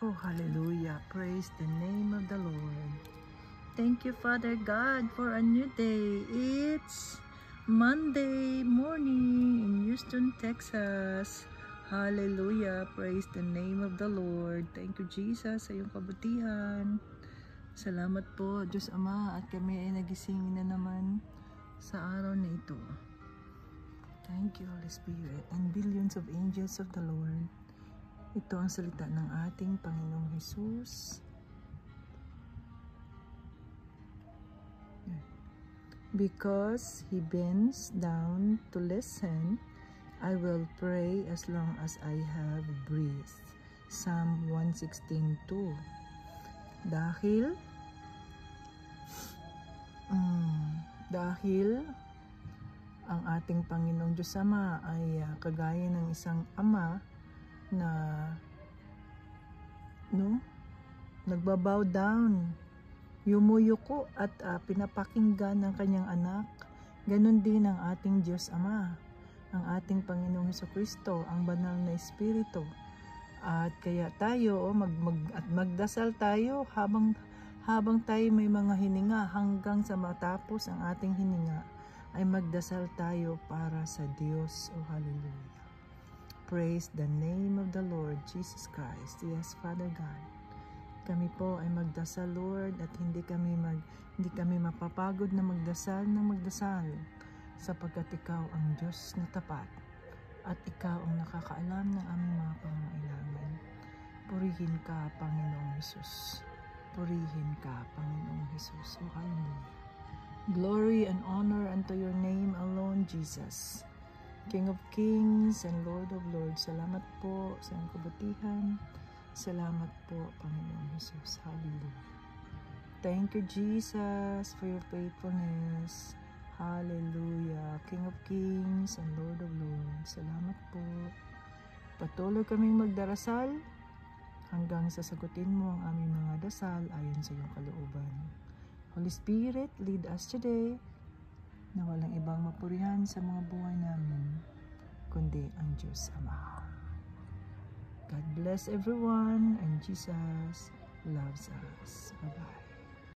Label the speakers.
Speaker 1: Oh, hallelujah. Praise the name of the Lord. Thank you, Father God, for a new day. It's Monday morning in Houston, Texas. Hallelujah. Praise the name of the Lord. Thank you, Jesus, sa iyong kabutihan. Salamat po, Diyos Ama, at kami ay nagising na naman sa araw na ito. Thank you, Holy Spirit, and billions of angels of the Lord. Ito ang salita ng ating Panginoong Hesus. Because He bends down to listen, I will pray as long as I have breath. Psalm 116:2. Dahil ang ating Panginoong Diyos Ama ay kagaya ng isang ama na nagbabow down, yumuyuko at pinapakinggan ng kanyang anak. Ganon din ang ating Diyos Ama, ang ating Panginoong Hesukristo, ang banal na Espiritu. At kaya tayo magdasal tayo habang tayo may mga hininga, hanggang sa matapos ang ating hininga ay magdasal tayo para sa Diyos. Oh, hallelujah. Praise the name of the Lord Jesus Christ. Yes, Father God. Kami po ay magdasal, Lord, at hindi kami mapapagod na magdasal sapagkat Ikaw ang Diyos na tapat at Ikaw ang nakakaalam ng aming mga pangangailangan. Purihin ka, Panginoong Hesus. Purihin ka, Panginoong Hesus. O hallelujah. Glory and honor unto your name alone, Jesus. King of Kings and Lord of Lords, salamat po sa iyong kabutihan. Salamat po, Panginoong Hesus. Hallelujah. Thank you, Jesus, for your faithfulness. Hallelujah. King of Kings and Lord of Lords, salamat po. Patuloy kaming magdarasal hanggang sasagutin mo ang aming mga dasal ayon sa iyong kalooban. Holy Spirit, lead us today na walang ibang mapurihan sa mga buhay namin, kundi ang Diyos Ama. God bless everyone, and Jesus loves us. Bye-bye.